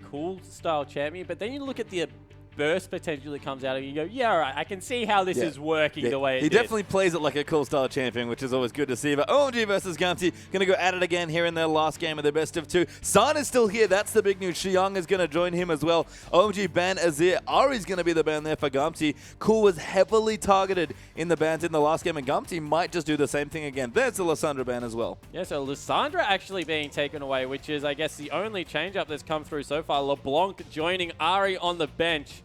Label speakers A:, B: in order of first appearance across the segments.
A: cool style champion, but then you look at the burst potential that comes out of you, you go, yeah, all right, I can see how this is working the way it
B: He
A: did.
B: definitely plays it like a cool style champion, which is always good to see. But OMG versus Gamtee, going to go at it again here in their last game of the best of 2. San is still here. That's the big news. Xiang is going to join him as well. OMG ban Azir. Ari's going to be the ban there for Gamtee. Cool was heavily targeted in the bans in the last game, and Gamtee might just do the same thing again. There's the Lissandra ban as well.
A: Yeah, so Lissandra actually being taken away, which is, I guess, the only change-up that's come through so far. LeBlanc joining Ari on the bench.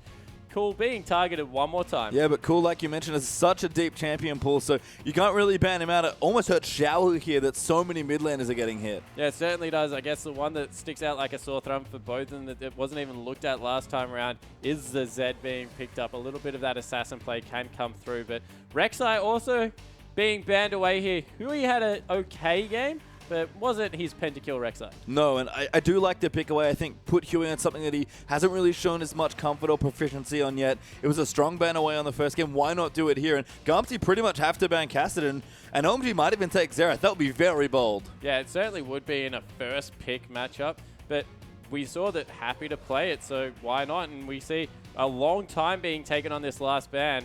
A: Cool being targeted one more time.
B: Yeah, but Cool, like you mentioned, is such a deep champion pool, so you can't really ban him out. It almost hurts Xiaohu here that so many mid laners are getting hit.
A: Yeah, it certainly does. I guess the one that sticks out like a sore thumb for both and that it wasn't even looked at last time around is the Zed being picked up. A little bit of that assassin play can come through, but Rek'Sai also being banned away here. Hui had an okay game, but wasn't his pentakill Rek'Sai.
B: No, and I do like the pick away. I think put Huey on something that he hasn't really shown as much comfort or proficiency on yet. It was a strong ban away on the first game. Why not do it here? And Gamtee pretty much have to ban Kassadin, and OMG might even take Xerath. That would be very bold.
A: Yeah, it certainly would be in a first pick matchup, but we saw that happy to play it, so why not? And we see a long time being taken on this last ban.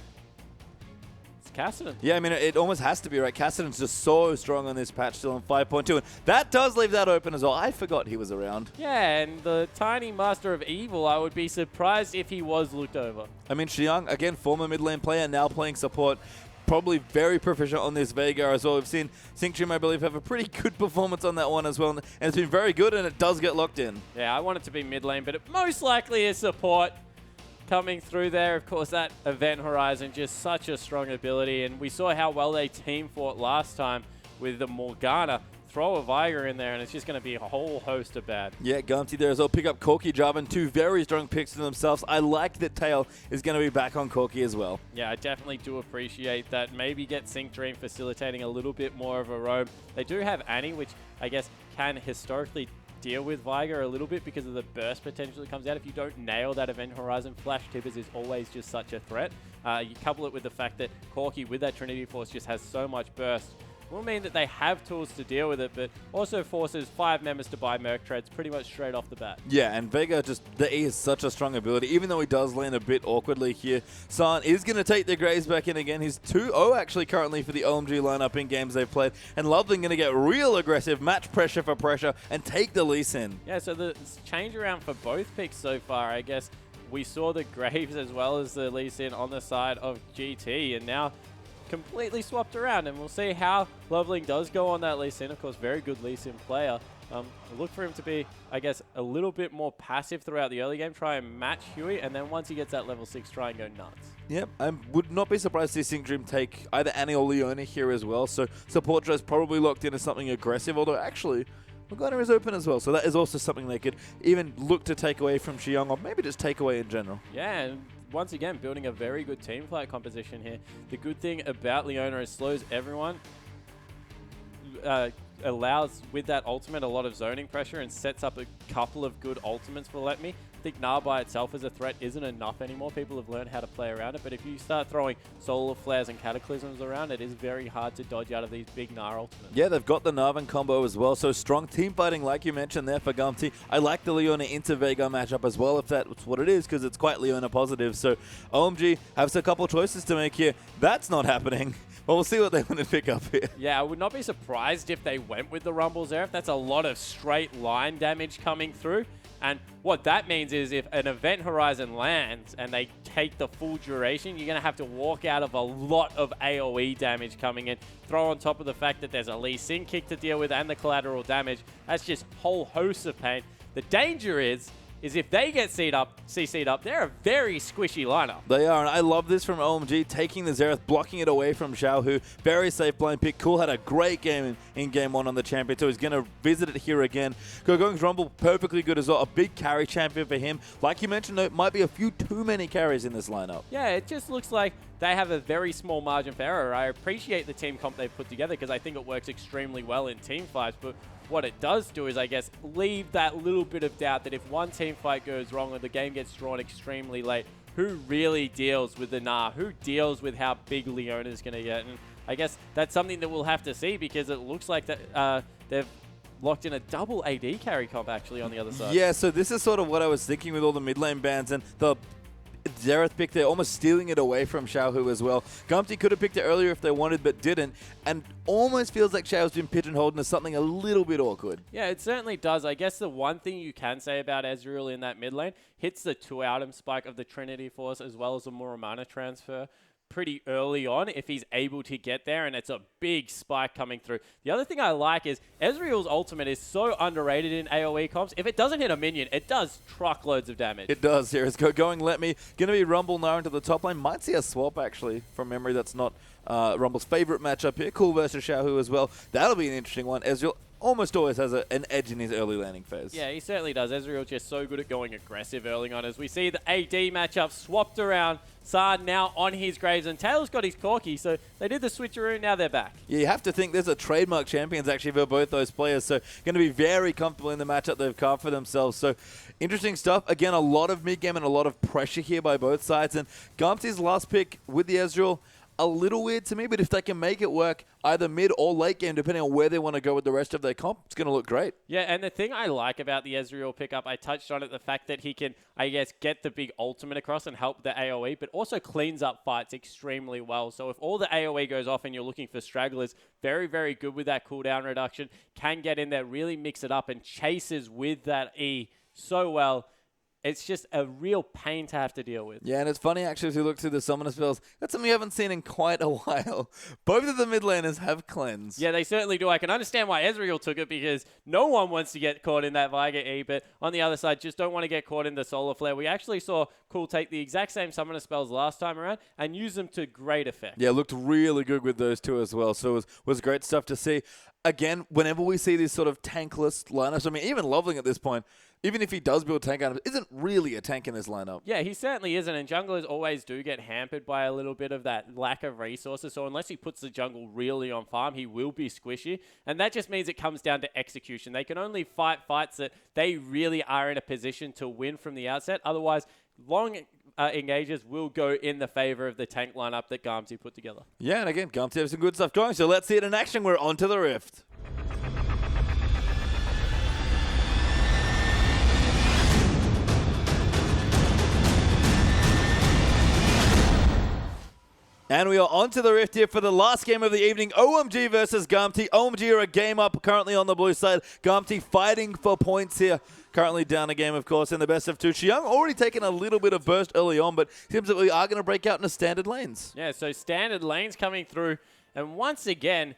A: Kassadin.
B: Yeah, I mean, it almost has to be, right? Kassadin's just so strong on this patch, still on 5.2, and that does leave that open as well. I forgot he was around.
A: Yeah, and the tiny Master of Evil, I would be surprised if he was looked over.
B: I mean, Xiang, again, former mid lane player, now playing support, probably very proficient on this Veigar as well. We've seen Synctrim, I believe, have a pretty good performance on that one as well, and it's been very good, and it does get locked in.
A: Yeah, I want it to be mid lane, but it most likely is support. Coming through there, of course, that Event Horizon, just such a strong ability, and we saw how well they team fought last time with the Morgana. Throw a Veigar in there, and it's just going to be a whole host of bad.
B: Yeah, Gamtee there as well. Pick up Corki, Jarvan, 2 very strong picks to themselves. I like that Tail is going to be back on Corki as well.
A: Yeah, I definitely do appreciate that. Maybe get Sync Dream facilitating a little bit more of a roam. They do have Annie, which I guess can historically deal with Veigar a little bit because of the burst potential that comes out. If you don't nail that Event Horizon, Flash Tibbers is always just such a threat. You couple it with the fact that Corki with that Trinity Force just has so much burst. Will mean that they have tools to deal with it, but also forces 5 members to buy Merc Treads pretty much straight off the bat.
B: Yeah, and Veigar the E is such a strong ability, even though he does land a bit awkwardly here. San is going to take the Graves back in again. He's 2-0 actually currently for the OMG lineup in games they've played, and Loveland going to get real aggressive, match pressure for pressure, and take the Lee Sin.
A: Yeah, so the change around for both picks so far, I guess we saw the Graves as well as the Lee Sin on the side of GT, and now completely swapped around, and we'll see how Loveling does go on that Lee Sin. Of course, very good Lee Sin player. Look for him to be, I guess, a little bit more passive throughout the early game, try and match Huey, and then once he gets that level 6, try and go nuts.
B: Yep, I would not be surprised to see Sync Dream take either Annie or Leona here as well, so support is probably locked into something aggressive, although actually Morgana is open as well, so that is also something they could even look to take away from Xiang, or maybe just take away in general.
A: Yeah, and once again, building a very good team fight composition here. The good thing about Leona is slows everyone, allows with that ultimate a lot of zoning pressure and sets up a couple of good ultimates for Let Me. I think Gnar by itself as a threat isn't enough anymore. People have learned how to play around it, but if you start throwing solar flares and cataclysms around, it is very hard to dodge out of these big Gnar ultimates.
B: Yeah, they've got the Narvan combo as well, so strong team fighting like you mentioned there for Gamtee. I like the Leona into Veigar matchup as well, if that's what it is, because it's quite Leona positive. So OMG has a couple choices to make here. That's not happening. Well, we'll see what they want to pick up here.
A: Yeah, I would not be surprised if they went with the Rumble Zeref. That's a lot of straight line damage coming through. And what that means is if an Event Horizon lands and they take the full duration, you're going to have to walk out of a lot of AoE damage coming in. Throw on top of the fact that there's a Lee Sin kick to deal with and the collateral damage. That's just whole hosts of pain. The danger is if they get CC'd up, they're a very squishy lineup.
B: They are, and I love this from OMG, taking the Xerath, blocking it away from Xiaohu. Very safe blind pick. Cool had a great game in game 1 on the champion, so he's going to visit it here again. Gogong's Rumble, perfectly good as well. A big carry champion for him. Like you mentioned, though, it might be a few too many carries in this lineup.
A: Yeah, it just looks like they have a very small margin for error. I appreciate the team comp they've put together because I think it works extremely well in team fights, but what it does do is, I guess, leave that little bit of doubt that if one team fight goes wrong or the game gets drawn extremely late, who really deals with the Gnar? Who deals with how big Leona is going to get? And I guess that's something that we'll have to see because it looks like that they've locked in a double AD carry comp actually on the other side.
B: Yeah, so this is sort of what I was thinking with all the mid lane bans and the Xerath pick there, almost stealing it away from Xiaohu as well. Gamtee could have picked it earlier if they wanted, but didn't, and almost feels like Xiaohu's been pigeonholed into something a little bit awkward.
A: Yeah, it certainly does. I guess the one thing you can say about Ezreal in that mid lane, hits the 2-item spike of the Trinity Force as well as a Muramana transfer pretty early on if he's able to get there, and it's a big spike coming through. The other thing I like is Ezreal's ultimate is so underrated in AoE comps. If it doesn't hit a minion, it does truckloads of damage.
B: It does here. It's going Let Me. Going to be Rumble now into the top lane. Might see a swap actually from memory. That's not Rumble's favorite matchup here. Cool versus Xiaohu as well. That'll be an interesting one. Ezreal almost always has an edge in his early landing phase.
A: Yeah, he certainly does. Ezreal's just so good at going aggressive early on. As we see the AD matchup swapped around. Sard now on his Graves, and Taylor's got his Corki, so they did the switcheroo, now they're back.
B: Yeah, you have to think there's a trademark champions actually for both those players, so going to be very comfortable in the matchup they've carved for themselves. So interesting stuff. Again, a lot of mid-game and a lot of pressure here by both sides, and Gamtee's last pick with the Ezreal, a little weird to me, but if they can make it work either mid or late game, depending on where they want to go with the rest of their comp, it's going to look great.
A: Yeah, and the thing I like about the Ezreal pickup, I touched on it, the fact that he can, I guess, get the big ultimate across and help the AoE, but also cleans up fights extremely well. So if all the AoE goes off and you're looking for stragglers, very, very good with that cooldown reduction, can get in there, really mix it up, and chases with that E so well. It's just a real pain to have to deal with.
B: Yeah, and it's funny actually as you look through the summoner spells, that's something we haven't seen in quite a while. Both of the mid laners have cleanse.
A: Yeah, they certainly do. I can understand why Ezreal took it because no one wants to get caught in that Viger E, but on the other side, just don't want to get caught in the Solar Flare. We actually saw Cool take the exact same summoner spells last time around and use them to great effect.
B: Yeah, looked really good with those two as well, so it was great stuff to see. Again, whenever we see these sort of tankless lineups, I mean, even Loveling at this point, even if he does build tank items, isn't really a tank in this lineup.
A: Yeah, he certainly isn't, and junglers always do get hampered by a little bit of that lack of resources, so unless he puts the jungle really on farm, he will be squishy, and that just means it comes down to execution. They can only fight fights that they really are in a position to win from the outset, otherwise long engages will go in the favor of the tank lineup that Gamtee put together.
B: Yeah, and again, Gamtee has some good stuff going, so let's see it in action. We're on to the Rift. And we are on to the Rift here for the last game of the evening. OMG versus Gamtee. OMG are a game up currently on the blue side. Gamtee fighting for points here. Currently down a game, of course, in the best of two. Xiang already taken a little bit of burst early on, but seems that we are going to break out into standard lanes.
A: Yeah, so standard lanes coming through. And once again,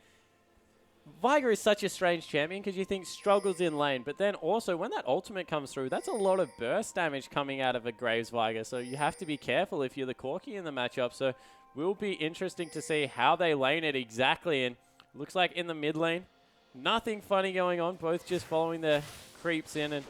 A: Viger is such a strange champion because you think struggles in lane, but then also when that ultimate comes through, that's a lot of burst damage coming out of a Graves Viger. So you have to be careful if you're the Corki in the matchup. So will be interesting to see how they lane it exactly. And looks like in the mid lane, nothing funny going on. Both just following the creeps in. And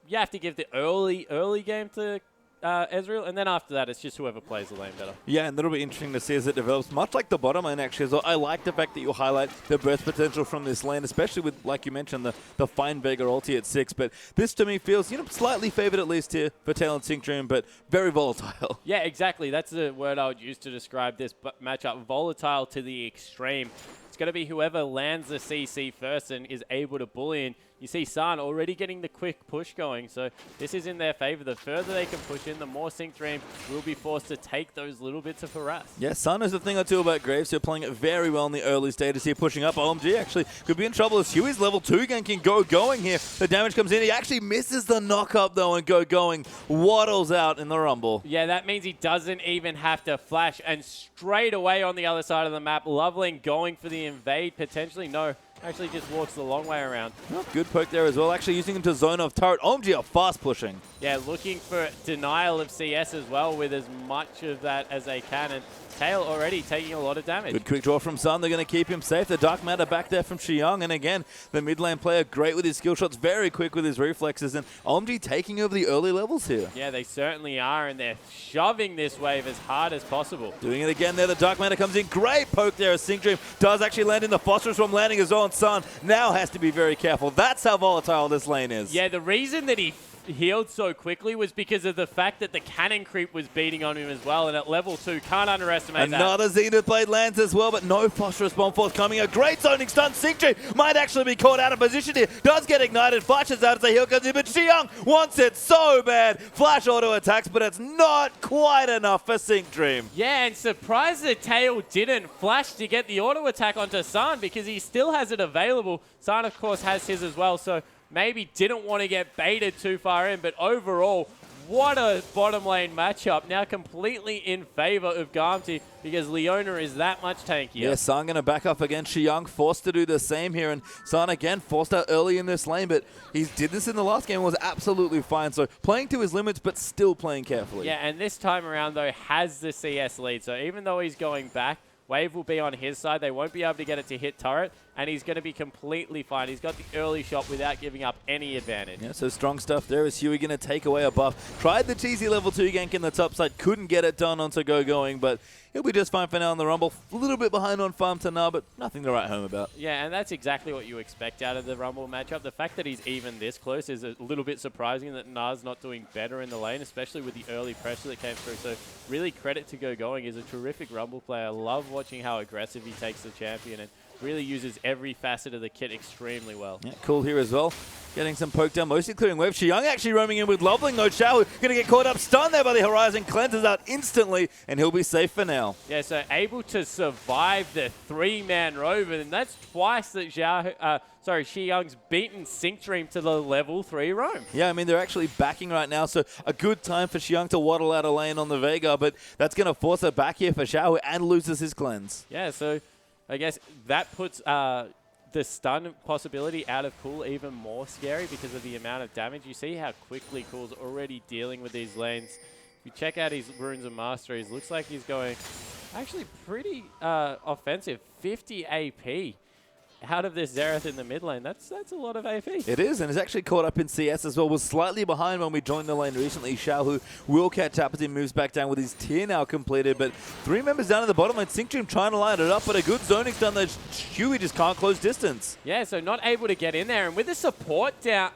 A: you have to give the early game to Ezreal. And then after that, it's just whoever plays the lane better.
B: Yeah, and that'll be interesting to see as it develops. Much like the bottom lane, actually, as well. I like the fact that you highlight the burst potential from this lane, especially with, like you mentioned, the fine Vega ulti at 6. But this, to me, feels, slightly favored at least here for Tail and Sync Dream, but very volatile.
A: Yeah, exactly. That's the word I would use to describe this matchup. Volatile to the extreme. It's going to be whoever lands the CC first and is able to bully in. You see San already getting the quick push going, so this is in their favor. The further they can push in, the more Sync Dream will be forced to take those little bits of harass. Yeah,
B: San has a thing or two about Graves. They're playing it very well in the early stages here, pushing up. OMG actually could be in trouble as Huey's level 2 ganking going here. The damage comes in. He actually misses the knock-up, though, and going. Waddles out in the Rumble.
A: Yeah, that means he doesn't even have to flash, and straight away on the other side of the map, Loveling going for the invade, potentially. No. Actually just walks the long way around.
B: Oh, good poke there as well. Actually using him to zone off turret. OMG are fast pushing.
A: Yeah, looking for denial of CS as well with as much of that as they can. And Tail already taking a lot of damage.
B: Good quick draw from Sun. They're going to keep him safe. The Dark Matter back there from Xiang. And again, the mid lane player great with his skill shots. Very quick with his reflexes. And OMG taking over the early levels here.
A: Yeah, they certainly are. And they're shoving this wave as hard as possible.
B: Doing it again there. The Dark Matter comes in. Great poke there as Sync Dream does actually land in the Phosphorus from landing as well. And Sun now has to be very careful. That's how volatile this lane is.
A: Yeah, the reason that he healed so quickly was because of the fact that the cannon creep was beating on him as well, and at level 2, can't underestimate that.
B: Another Zenith Blade lands as well, but no phosphorus bomb forthcoming. A great zoning stun. Singtree might actually be caught out of position here. Does get ignited, flashes out as the heal comes in, but Xiang wants it so bad. Flash auto attacks, but it's not quite enough for Singtree.
A: Yeah, and surprised that Tail didn't flash to get the auto attack onto San because he still has it available. San, of course, has his as well, so maybe didn't want to get baited too far in, but overall, what a bottom lane matchup. Now completely in favor of Gamtee because Leona is that much tankier.
B: Yeah, San going to back up against Xiang, forced to do the same here, and San again forced out early in this lane, but he did this in the last game and was absolutely fine. So playing to his limits, but still playing carefully.
A: Yeah, and this time around, though, has the CS lead. So even though he's going back, Wave will be on his side. They won't be able to get it to hit turret, and he's going to be completely fine. He's got the early shot without giving up any advantage.
B: Yeah, so strong stuff there. Is Huey going to take away a buff? Tried the cheesy level 2 gank in the top side, couldn't get it done onto Go Going, but he'll be just fine for now in the Rumble. A little bit behind on farm to now, but nothing to write home about.
A: Yeah, and that's exactly what you expect out of the Rumble matchup. The fact that he's even this close is a little bit surprising that Nas not doing better in the lane, especially with the early pressure that came through. So really credit to Go Going. He's a terrific Rumble player. I love watching how aggressive he takes the champion and really uses every facet of the kit extremely well.
B: Yeah, cool here as well. Getting some poke down, mostly clearing wave. Xiang actually roaming in with Loveling, though. Xiao going to get caught up, stunned there by the Horizon, cleanses out instantly, and he'll be safe for now.
A: Yeah, so able to survive the 3-man Rover, and that's twice that Xiang's beaten Sync Dream to the level 3 roam.
B: Yeah, I mean, they're actually backing right now, so a good time for Xiang to waddle out a lane on the Vega, but that's going to force her back here for Xiao, and loses his cleanse.
A: Yeah, so I guess that puts the stun possibility out of Cool even more scary because of the amount of damage. You see how quickly Cool's already dealing with these lanes. If you check out his Runes of Masteries, looks like he's going actually pretty offensive. 50 AP out of this Xerath in the mid lane. That's a lot of AP.
B: It is, and is actually caught up in CS as well. Was slightly behind when we joined the lane recently. Xiao, who will catch up as he moves back down with his tier now completed. But 3 members down in the bottom lane. Synctream trying to line it up, but a good zoning stun that Huey just can't close distance.
A: Yeah, so not able to get in there. And with the support down,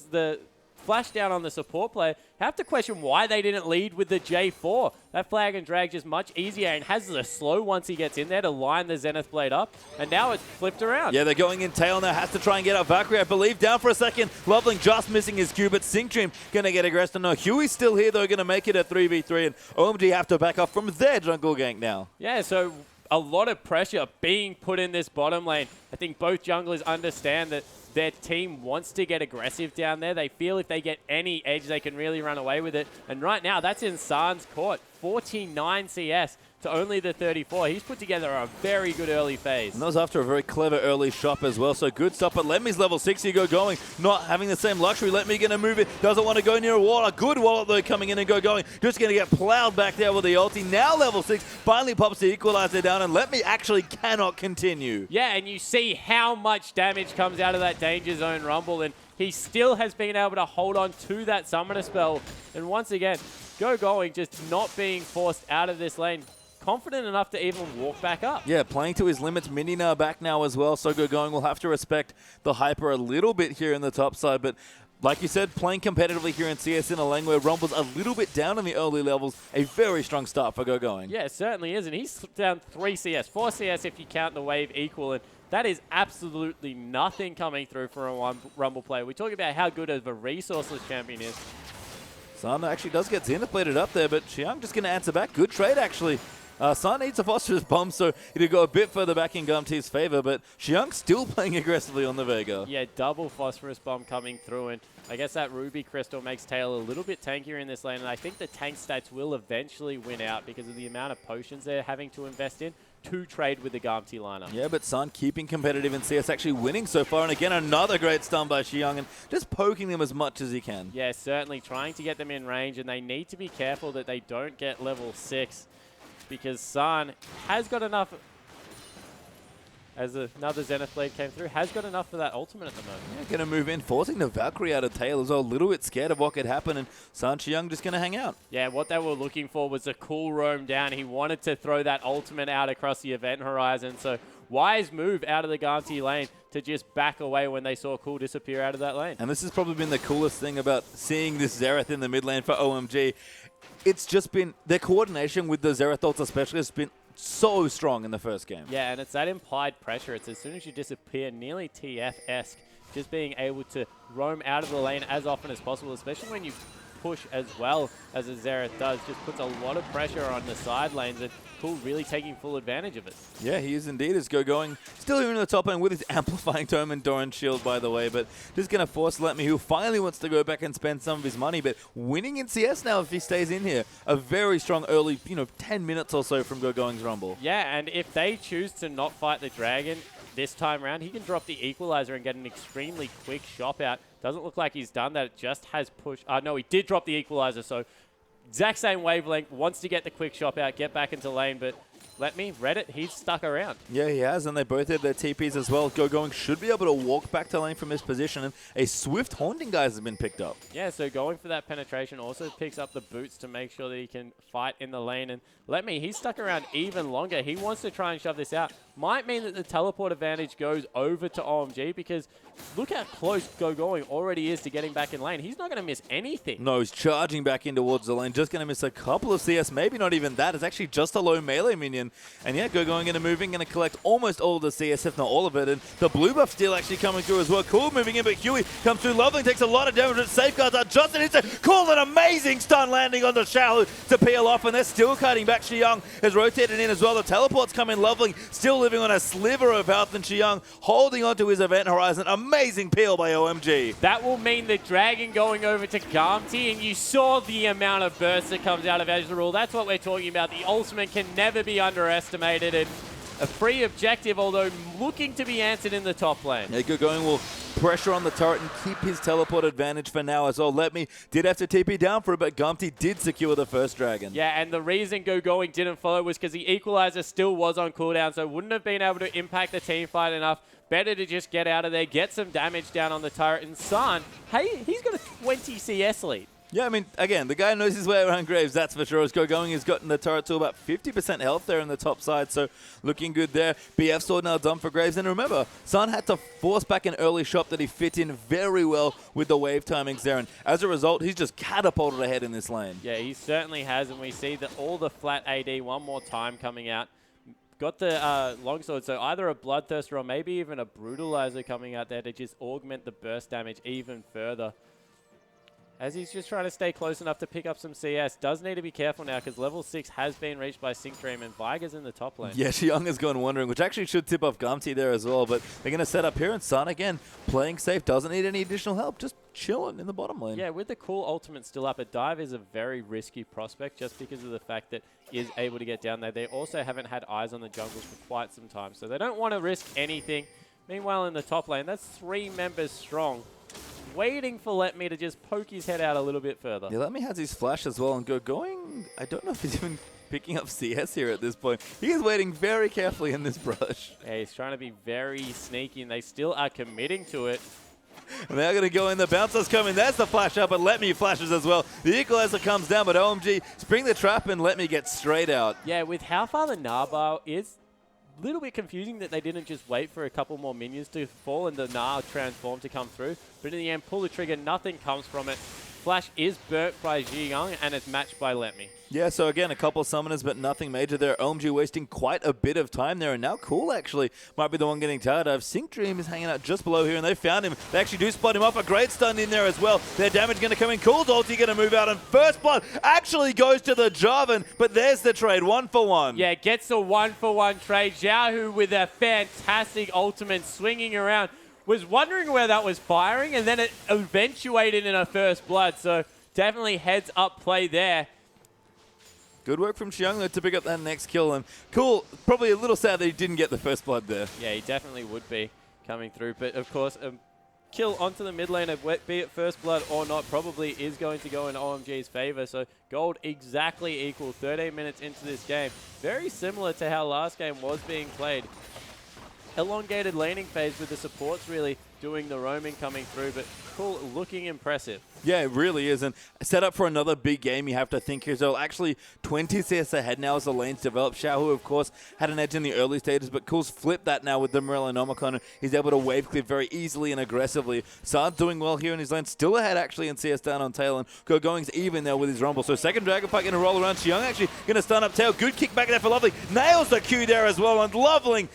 A: the flash down on the support player, have to question why they didn't lead with the J4. That flag and drag just much easier and has the slow once he gets in there to line the Zenith Blade up. And now it's flipped around.
B: Yeah, they're going in tail now. Has to try and get out Valkyrie, I believe. Down for a second. Loveling just missing his Q, but Synctream going to get aggressive. No, Huey's still here, though, going to make it a 3v3. And OMG have to back off from their jungle gank now.
A: Yeah, so a lot of pressure being put in this bottom lane. I think both junglers understand that their team wants to get aggressive down there. They feel if they get any edge, they can really run away with it. And right now, that's in San's court. 49 CS to only the 34. He's put together a very good early phase.
B: And that was after a very clever early shop as well. So good stuff. But Lemmy's level 60 Go Going. Not having the same luxury. Lemmy going to move it. Doesn't want to go near a wall. A good wallet, though, coming in and Go Going. Just going to get plowed back there with the ulti. Now level 6. Finally pops the equalizer down. And Lemmy actually cannot continue.
A: Yeah, and you see how much damage comes out of that Danger Zone Rumble. And he still has been able to hold on to that Summoner spell. And once again, Go Going just not being forced out of this lane. Confident enough to even walk back up.
B: Yeah, playing to his limits. Minina back now as well. So Go Going will have to respect the hyper a little bit here in the top side. But like you said, playing competitively here in CS in a lane where Rumble's a little bit down in the early levels. A very strong start for Go Going.
A: Yeah, it certainly is. And he's down 3 CS. 4 CS if you count the wave equal. And that is absolutely nothing coming through for a Rumble player. We talk about how good of a resourceless champion is.
B: San actually does get Zenith bladed up there, but Xiang just going to answer back. Good trade, actually. San needs a phosphorus bomb, so it'll go a bit further back in Gamtee's favor, but Xiang still playing aggressively on the Vega.
A: Yeah, double phosphorus bomb coming through, and I guess that Ruby Crystal makes Tail a little bit tankier in this lane, and I think the tank stats will eventually win out because of the amount of potions they're having to invest in to trade with the Gamtee lineup.
B: Yeah, but San keeping competitive in CS, actually winning so far, and again, another great stun by Xiang, and just poking them as much as he can.
A: Yeah, certainly trying to get them in range, and they need to be careful that they don't get level 6. Because San has got enough. as another Zenith Blade came through. Has got enough for that ultimate at the moment.
B: Yeah, going to move in, forcing the Valkyrie out of tail as well. A little bit scared of what could happen, and Sanchiyoung just going to hang out.
A: Yeah, what they were looking for was a cool roam down. He wanted to throw that ultimate out across the event horizon, so wise move out of the Gamtee lane to just back away when they saw Cool disappear out of that lane.
B: And this has probably been the coolest thing about seeing this Xerath in the mid lane for OMG. It's just been, their coordination with the Xerath ults especially has been so strong in the first game.
A: Yeah, and it's that implied pressure. It's as soon as you disappear, nearly TF-esque, just being able to roam out of the lane as often as possible, especially when you push as well as a Xerath does, just puts a lot of pressure on the side lanes, and Cool really taking full advantage of it.
B: Yeah, he is indeed. Is going still here in the top lane with his amplifying tome and Doran shield, by the way, but just going to force Letme, who finally wants to go back and spend some of his money, but winning in CS now if he stays in here. A very strong early, 10 minutes or so from Going's Rumble.
A: Yeah, and if they choose to not fight the Dragon this time around, he can drop the Equalizer and get an extremely quick shop out. Doesn't look like he's done that. It just has pushed. No, he did drop the Equalizer, so exact same wavelength, wants to get the quick shop out, get back into lane, but Reddit, he's stuck around.
B: Yeah, he has, and they both have their TPs as well. Going should be able to walk back to lane from his position, and a swift Haunting Guise has been picked up.
A: Yeah, so going for that penetration also picks up the boots to make sure that he can fight in the lane, and he's stuck around even longer. He wants to try and shove this out. Might mean that the teleport advantage goes over to OMG, because look how close Going already is to getting back in lane. He's not going to miss anything.
B: No, he's charging back in towards the lane. Just going to miss a couple of CS, maybe not even that. It's actually just a low melee minion. And yeah, Going into moving, going to collect almost all of the CS, if not all of it. And the blue buff still actually coming through as well. Cool moving in, but Huey comes through. Lovely takes a lot of damage, but safeguards are just an instant. Cool, an amazing stun landing on the Shaohu to peel off, and they're still cutting back. Xiyang has rotated in as well. The teleports come in. Lovely still living on a sliver of health, and Xiyang holding onto his event horizon. Amazing peel by OMG.
A: That will mean the Dragon going over to Gamtee, and you saw the amount of burst that comes out of Ezreal. That's what we're talking about. The ultimate can never be underestimated, and a free objective, although looking to be answered in the top lane.
B: Yeah, Going will pressure on the turret and keep his teleport advantage for now as well. Letme did have to TP down for it, but Gamtee did secure the first Dragon.
A: Yeah, and the reason Going didn't follow was because the Equalizer still was on cooldown, so wouldn't have been able to impact the team fight enough. Better to just get out of there, get some damage down on the turret. And San, hey, he's got a 20 CS lead.
B: Yeah, I mean, again, the guy knows his way around Graves, that's for sure. As Going has gotten the turret to about 50% health there in the top side, so looking good there. BF sword now done for Graves. And remember, San had to force back an early shot that he fit in very well with the wave timings there. And as a result, he's just catapulted ahead in this lane.
A: Yeah, he certainly has, and we see that all the flat AD one more time coming out. Got the longsword, so either a Bloodthirster or maybe even a Brutalizer coming out there to just augment the burst damage even further. As he's just trying to stay close enough to pick up some CS. Does need to be careful now because level 6 has been reached by Syncdream, and Viger's in the top lane.
B: Yeah, Xiyang has gone wandering, which actually should tip off Gamtee there as well, but they're going to set up here, and San again playing safe, doesn't need any additional help, just chilling in the bottom lane.
A: Yeah, with the cool ultimate still up, a dive is a very risky prospect just because of the fact that he is able to get down there. They also haven't had eyes on the jungle for quite some time, so they don't want to risk anything. Meanwhile, in the top lane, that's 3 members strong, waiting for Letme to just poke his head out a little bit further.
B: Yeah, Letme has his flash as well, and Going, I don't know if he's even picking up CS here at this point. He is waiting very carefully in this brush.
A: Yeah, he's trying to be very sneaky, and they still are committing to it.
B: And they're going to go in. The bouncer's coming. There's the flash up, but Letme flashes as well. The Equalizer comes down, but OMG spring the trap, and Letme gets straight out.
A: Yeah, with how far the Narbile is, a little bit confusing that they didn't just wait for a couple more minions to fall and the Gnar transform to come through. But in the end, pull the trigger, nothing comes from it. Flash is burnt by Xiyang, and it's matched by Letme.
B: Yeah, so again, a couple summoners, but nothing major there. OMG wasting quite a bit of time there, and now Cool actually might be the one getting tired of. Syncdream is hanging out just below here, and they found him. They actually do spot him off. A great stun in there as well. Their damage going to come in. Cool's ulti going to move out, and First Blood actually goes to the Jarvan, but there's the trade, 1 for 1.
A: Yeah, gets a 1-for-1 trade. Xiaohu with a fantastic ultimate swinging around. Was wondering where that was firing, and then it eventuated in a First Blood, so definitely heads up play there.
B: Good work from Xiyang though to pick up that next kill, and Cool, probably a little sad that he didn't get the First Blood there.
A: Yeah, he definitely would be coming through, but of course, a kill onto the mid lane, be it First Blood or not, probably is going to go in OMG's favor, so gold exactly equal 13 minutes into this game. Very similar to how last game was being played. elongated laning phase with the supports really doing the roaming coming through, but Cool looking impressive.
B: Yeah, it really is. And set up for another big game, you have to think here. So actually 20 CS ahead now as the lanes develop. Xiao, of course, had an edge in the early stages, but Cool's flipped that now with the Morellonomicon. He's able to wave clear very easily and aggressively. Saad's doing well here in his lane. Still ahead, actually, in CS down on Tail. And Going's even there with his Rumble. So second Dragon Fight going to roll around. Xiong actually going to stun up Tail. Good kick back there for Lovely. Nails the Q there as well. And Lovely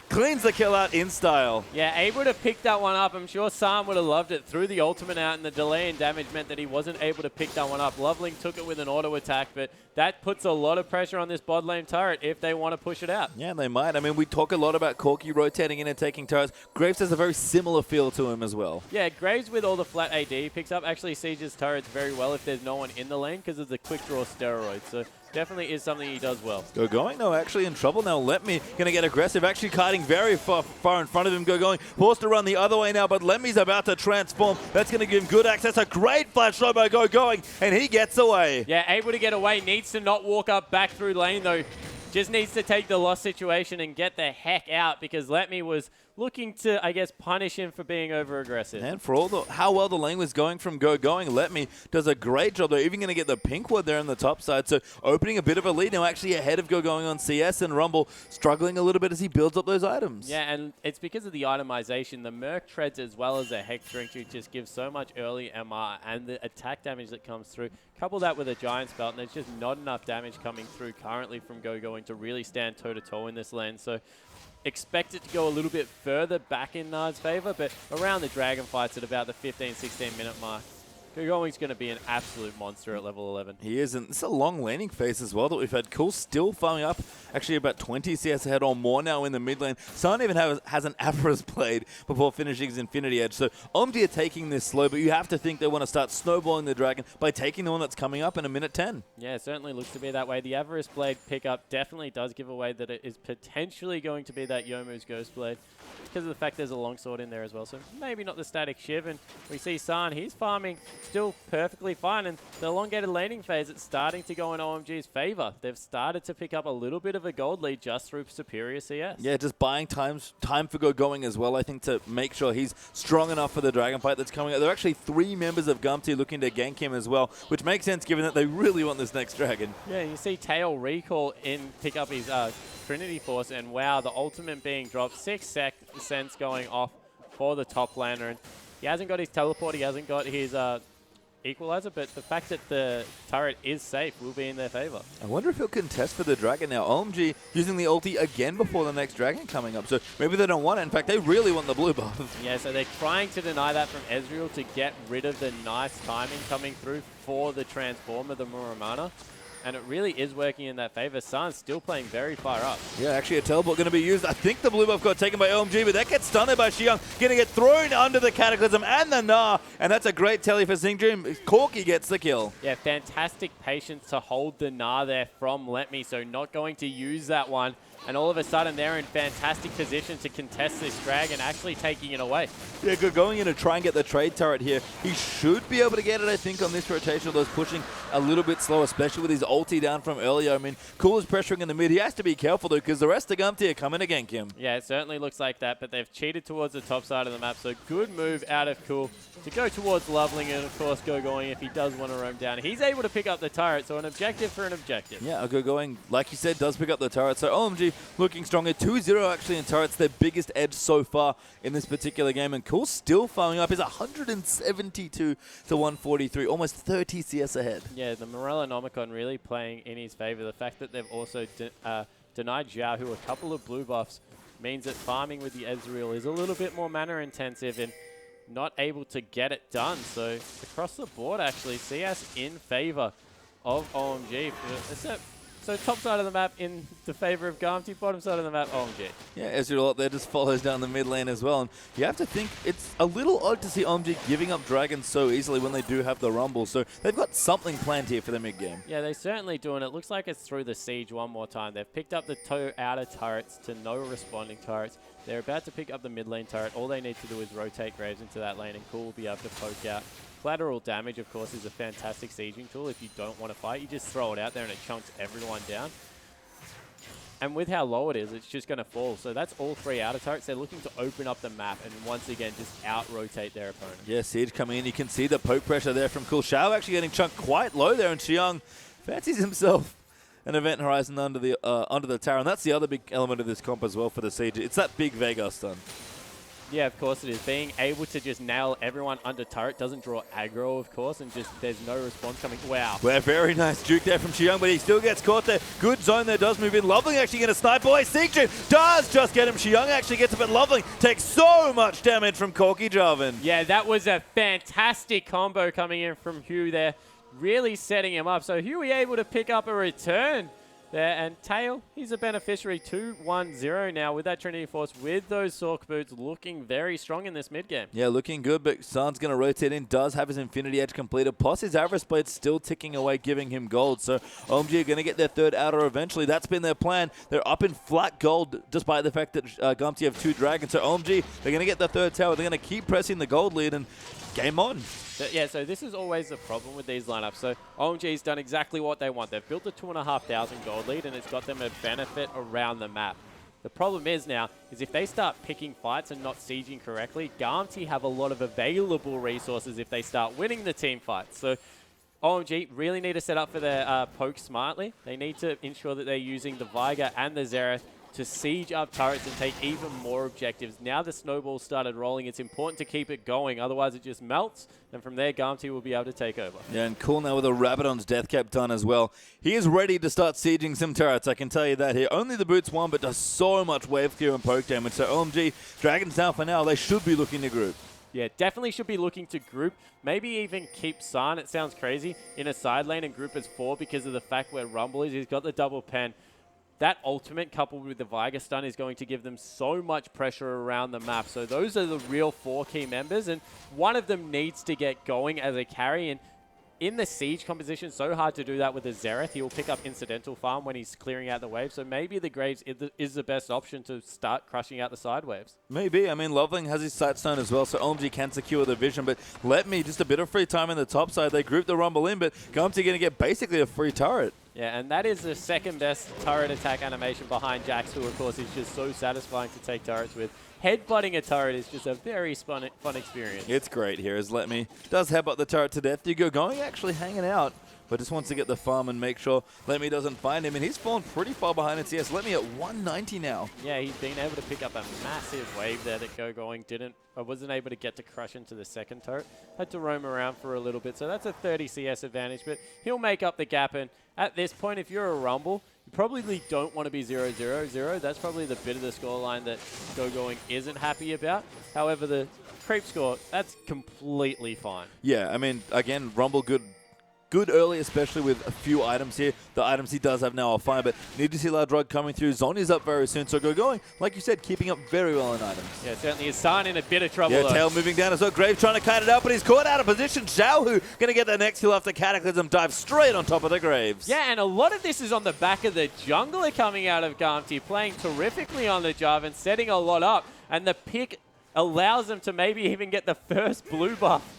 B: cleans the kill out in style.
A: Yeah, able to pick that one up. I'm sure Sam would have loved it. Threw the ultimate out, and the delay in damage meant that he wasn't able to pick that one up. Loveling took it with an auto attack, but that puts a lot of pressure on this bot lane turret if they want to push it out.
B: Yeah, they might. I mean, we talk a lot about Corki rotating in and taking turrets. Graves has a very similar feel to him as well.
A: Yeah, Graves with all the flat AD he picks up actually sieges turrets very well if there's no one in the lane because of the quick draw steroids. So definitely is something he does well.
B: Going, though, actually in trouble now. Lemmy going to get aggressive, actually kiting very far in front of him. Going, forced to run the other way now, but Lemmy's about to transform. That's going to give him good access. A great flash throw by Going, and he gets away.
A: Yeah, able to get away. Needs to not walk up back through lane, though. Just needs to take the loss situation and get the heck out because Lemmy was looking to, I guess, punish him for being over-aggressive.
B: And for all how well the lane was going from Going, Lemmy does a great job. They're even going to get the pink ward there on the top side, so opening a bit of a lead now, actually ahead of Going on CS, and Rumble struggling a little bit as he builds up those items.
A: Yeah, and it's because of the itemization. The Merc treads as well as the Hex Drink just gives so much early MR and the attack damage that comes through. Couple that with a Giant's Belt, and there's just not enough damage coming through currently from Going to really stand toe-to-toe in this lane. So expect it to go a little bit further back in Nard's favor, but around the Dragon fights at about the 15-16 minute mark, Going's going to be an absolute monster at level 11.
B: He is, and it's a long laning phase as well that we've had. Cool still farming up, actually about 20 CS ahead or more now in the mid lane. Sun even has an Avarice Blade before finishing his Infinity Edge. So OMG are taking this slow, but you have to think they want to start snowballing the Dragon by taking the one that's coming up in a minute 10.
A: Yeah, it certainly looks to be that way. The Avarice Blade pickup definitely does give away that it is potentially going to be that Youmuu's Ghost Blade because of the fact there's a longsword in there as well. So maybe not the static Shiv, and we see San, he's farming still perfectly fine, and the elongated laning phase, it's starting to go in OMG's favor. They've started to pick up a little bit of a gold lead just through superior CS.
B: Yeah, just buying time for Going as well, I think, to make sure he's strong enough for the Dragon fight that's coming up. There are actually 3 members of Gamtee looking to gank him as well, which makes sense given that they really want this next Dragon.
A: Yeah, you see Tail recall in, pick up his Trinity Force, and wow, the ultimate being dropped, 6 cents going off for the top laner. And he hasn't got his teleport, he hasn't got his equalizer, but the fact that the turret is safe will be in their favor. I
B: wonder if he'll contest for the Dragon now. OMG using the ulti again before the next Dragon coming up, so maybe they don't want it. In fact, they really want the blue buff.
A: Yeah, so they're trying to deny that from Ezreal to get rid of the nice timing coming through for the transform of the Muramana. And it really is working in that favor. San's still playing very far up.
B: Yeah, actually a teleport going to be used. I think the blue buff got taken by OMG, but that gets stunned by Xiong. Going to get thrown under the Cataclysm and the Gnar. And that's a great telly for Xingdream. Corki gets the kill.
A: Yeah, fantastic patience to hold the Gnar there from Letme. So not going to use that one. And all of a sudden, they're in fantastic position to contest this Dragon, actually taking it away.
B: Yeah, good. Going in to try and get the trade turret here. He should be able to get it, I think, on this rotation, although he's pushing a little bit slow, especially with his ulti down from earlier. I mean, Cool is pressuring in the mid. He has to be careful, though, because the rest of Gamtee are coming to gank him.
A: Yeah, it certainly looks like that, but they've cheated towards the top side of the map, so good move out of Cool to go towards Loveling and, of course, Going if he does want to roam down. He's able to pick up the turret, so an objective for an objective.
B: Yeah, Going, like you said, does pick up the turret, so OMG looking stronger. 2-0 actually in turrets, their biggest edge so far in this particular game, and Cool still following up. He's 172 to 143, almost 30 CS ahead.
A: Yeah, the Morellonomicon really playing in his favor. The fact that they've also denied Xiao, who a couple of blue buffs, means that farming with the Ezreal is a little bit more mana intensive and not able to get it done. So across the board, actually, CS in favor of OMG. So top side of the map in the favor of Gamtee, bottom side of the map, OMG.
B: Yeah, Ezreal up there just follows down the mid lane as well. And you have to think it's a little odd to see OMG giving up Dragons so easily when they do have the Rumble. So they've got something planned here for the mid game.
A: Yeah, they certainly do, and it looks like it's through the siege one more time. They've picked up the 2 outer turrets to no responding turrets. They're about to pick up the mid lane turret. All they need to do is rotate Graves into that lane, and Cool will be able to poke out. Collateral damage, of course, is a fantastic sieging tool. If you don't want to fight, you just throw it out there and it chunks everyone down. And with how low it is, it's just going to fall. So that's all 3 outer turrets. They're looking to open up the map and once again just out-rotate their opponent.
B: Yeah, Siege coming in. You can see the poke pressure there from Cool. Xiao actually getting chunked quite low there, and Xiang fancies himself an Event Horizon under the tower. And that's the other big element of this comp as well for the Siege. It's that big Vega stun.
A: Yeah, of course it is. Being able to just nail everyone under turret doesn't draw aggro, of course, and just there's no response coming. Wow.
B: Well, very nice juke there from Xiang, but he still gets caught there. Good zone there, does move in. Loveling actually going to snipe away. Siege does just get him. Xiang actually gets it, but Loveling takes so much damage from Corky Jarvan.
A: Yeah, that was a fantastic combo coming in from Hugh there, really setting him up. So Huey able to pick up a return there, and Tail, he's a beneficiary. 2-1-0 now with that Trinity Force, with those Sork boots looking very strong in this mid game.
B: Yeah, looking good, but San's going to rotate in, does have his Infinity Edge completed. Plus his Avarice Blade's still ticking away, giving him gold. So OMG are going to get their 3rd outer eventually. That's been their plan. They're up in flat gold, despite the fact that Gamtee have 2 dragons. So OMG, they're going to get the 3rd tower. They're going to keep pressing the gold lead, and game on.
A: Yeah, so this is always the problem with these lineups. So OMG's done exactly what they want. They've built a 2,500 gold lead, and it's got them a benefit around the map. The problem is now, is if they start picking fights and not sieging correctly, Gamtee have a lot of available resources if they start winning the team fights. So OMG really need to set up for their poke smartly. They need to ensure that they're using the Veigar and the Xerath to siege up turrets and take even more objectives. Now the snowball started rolling, it's important to keep it going, otherwise it just melts, and from there Gamtee will be able to take over. Yeah,
B: and Cool now with a Rabadon's Death Cap done as well. He is ready to start sieging some turrets, I can tell you that here. Only the boots one, but does so much wave clear and poke damage. So OMG, Dragons down for now, they should be looking to group.
A: Yeah, definitely should be looking to group. Maybe even keep San, it sounds crazy, in a side lane and group as 4 because of the fact where Rumble is. He's got the double pen. That ultimate coupled with the Veigar stun is going to give them so much pressure around the map. So those are the real 4 key members, and one of them needs to get going as a carry. And in the Siege composition, so hard to do that with the Xerath. He will pick up incidental farm when he's clearing out the wave. So maybe the Graves is the best option to start crushing out the side waves.
B: Maybe. I mean, Loveling has his sight stone as well, so OMG can secure the vision. But let me just a bit of free time in the top side. They group the Rumble in, but Gamtee going to get basically a free turret.
A: Yeah, and that is the 2nd best turret attack animation behind Jax, who of course is just so satisfying to take turrets with. Headbutting a turret is just a very fun experience.
B: It's great here as Let Me does headbutt the turret to death. Hugo going actually hanging out, but just wants to get the farm and make sure Let Me doesn't find him. And he's fallen pretty far behind in CS. Let Me at 190 now. Yeah,
A: he's been able to pick up a massive wave there that Going wasn't able to get to crush into the 2nd turret. Had to roam around for a little bit. So that's a 30 CS advantage, but he'll make up the gap. And at this point, if you're a Rumble, you probably don't want to be 0-0-0. That's probably the bit of the scoreline that Going isn't happy about. However, the creep score, that's completely fine.
B: Yeah, I mean, again, Rumble good early, especially with a few items here. The items he does have now are fine, but need to see Ladrog coming through. Zony's up very soon, so Going, like you said, keeping up very well in items.
A: Yeah, certainly is San in a bit of trouble,
B: yeah,
A: though.
B: Tail moving down as well. Grave trying to kite it out, but he's caught out of position. Xiaohu going to get the next kill after Cataclysm dive straight on top of the Graves.
A: Yeah, and a lot of this is on the back of the jungler coming out of Gamtee, playing terrifically on the Jarvan, setting a lot up, and the pick allows them to maybe even get the first blue buff.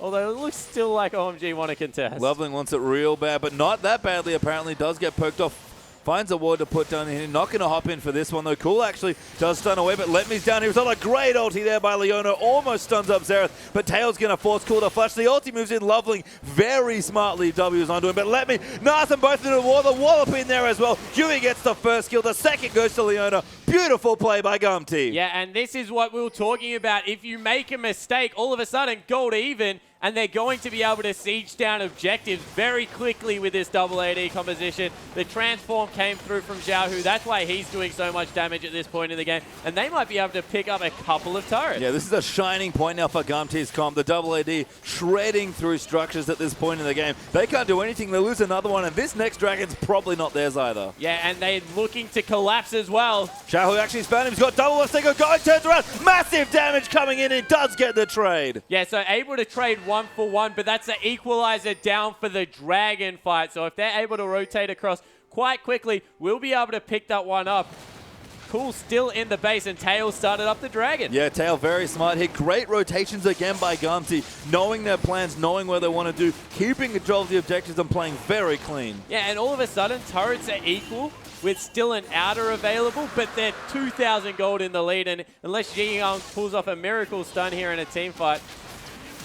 A: Although it looks still like OMG want to contest.
B: Loveling wants it real bad, but not that badly apparently. Does get poked off. Finds a ward to put down here. Not going to hop in for this one, though. Cool actually does stun away, but Let Me's down here. It was on a great ulti there by Leona. Almost stuns up Xerath, but Tail's going to force Cool to flash. The ulti moves in. Loveling very smartly W's onto him, but Let Me knocks them both into the wall. The wallop in there as well. Huey gets the first kill. The second goes to Leona. Beautiful play by Gamtee.
A: Yeah, and this is what we were talking about. If you make a mistake, all of a sudden, gold even, and they're going to be able to siege down objectives very quickly with this double AD composition. The transform came through from Xiaohu. That's why he's doing so much damage at this point in the game. And they might be able to pick up a couple of turrets.
B: Yeah, this is a shining point now for Gamtee's comp. The double AD shredding through structures at this point in the game. They can't do anything. They lose another one, and this next dragon's probably not theirs either.
A: Yeah, and they're looking to collapse as well.
B: Xiaohu actually found him. He's got double left. Going, turns around. Massive damage coming in. He does get the trade.
A: Yeah, so able to trade 1-for-1, but that's the equalizer down for the dragon fight. So if they're able to rotate across quite quickly, we'll be able to pick that one up. Cool still in the base, and Tail started up the dragon.
B: Yeah, Tail very smart here. Great rotations again by Gamtee, knowing their plans, knowing where they want to do, keeping control of the objectives and playing very clean.
A: Yeah, and all of a sudden, turrets are equal with still an outer available, but they're 2,000 gold in the lead, and unless Ji Young pulls off a miracle stun here in a team fight,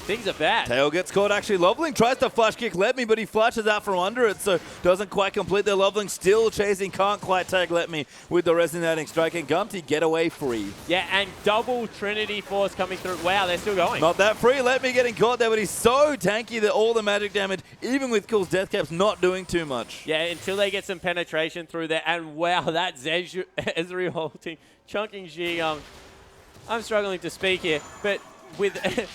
A: things are bad.
B: Tail gets caught actually. Loveling tries to flash kick Let Me, but he flashes out from under it, so doesn't quite complete their Loveling. Still chasing, can't quite tag Let Me with the resonating strike, and Gamtee get away free.
A: Yeah, and double Trinity Force coming through. Wow, they're still going.
B: Not that free. Let Me getting caught there, but he's so tanky that all the magic damage, even with Cool's death cap's not doing too much.
A: Yeah, until they get some penetration through there, and wow, that Ezreal ulting, chunking Ji Young. I'm struggling to speak here, but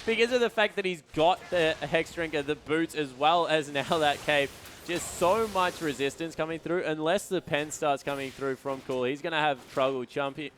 A: because of the fact that he's got the Hex Drinker, the boots, as well as now that cave, just so much resistance coming through. Unless the pen starts coming through from Cool, he's going to have trouble chunking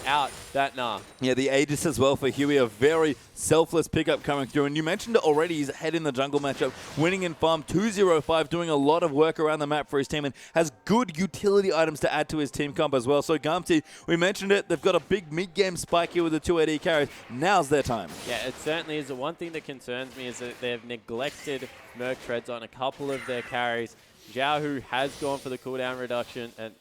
A: out that Nah.
B: Yeah, the Aegis as well for Huey, a very selfless pickup coming through. And you mentioned it already, he's ahead in the jungle matchup, winning in farm 2-0-5, doing a lot of work around the map for his team, and has good utility items to add to his team comp as well. So Gamtee, we mentioned it, they've got a big mid-game spike here with the 2 AD carries. Now's their time.
A: Yeah, it certainly is. The one thing that concerns me is that they've neglected Merc Treads on a couple of their carries. Zhao, who has gone for the cooldown reduction, and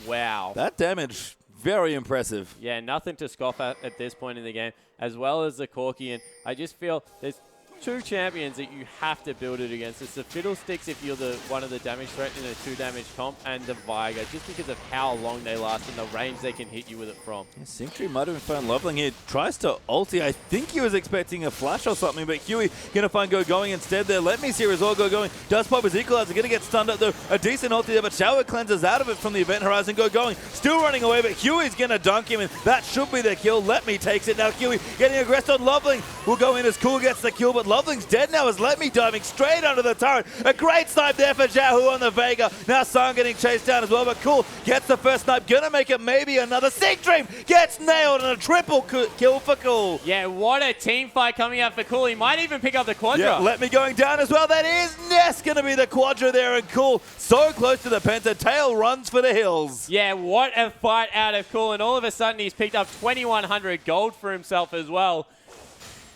A: wow.
B: That damage, very impressive.
A: Yeah, nothing to scoff at this point in the game, as well as the Corki. And I just feel there's two champions that you have to build it against. It's the Fiddlesticks if you're one of the damage threat in a 2 damage comp, and the Viger, just because of how long they last and the range they can hit you with it from.
B: Yeah, Singtree might have been found Loveling here. Tries to ulti. I think he was expecting a flash or something, but Huey going to find Go Going instead there. Let Me see as well. Go Going does pop his equalizer. Going to get stunned up though. A decent ulti there, but Shower cleanses out of it from the event horizon. Go Going still running away, but Huey's going to dunk him, and that should be the kill. Let Me takes it. Now Huey getting aggressed on Loveling. Will go in as Cool gets the kill, but Loveling's dead now as Let Me diving straight under the turret. A great snipe there for Zhao on the Vega. Now Sang getting chased down as well, but Cool gets the first snipe. Gonna make it maybe another. Sick Dream gets nailed, and a triple kill for Cool.
A: Yeah, what a team fight coming out for Cool. He might even pick up the Quadra.
B: Yeah, Let Me going down as well. That is Ness gonna be the Quadra there, and Cool so close to the Penta. Tail runs for the hills.
A: Yeah, what a fight out of Cool, and all of a sudden he's picked up 2,100 gold for himself as well.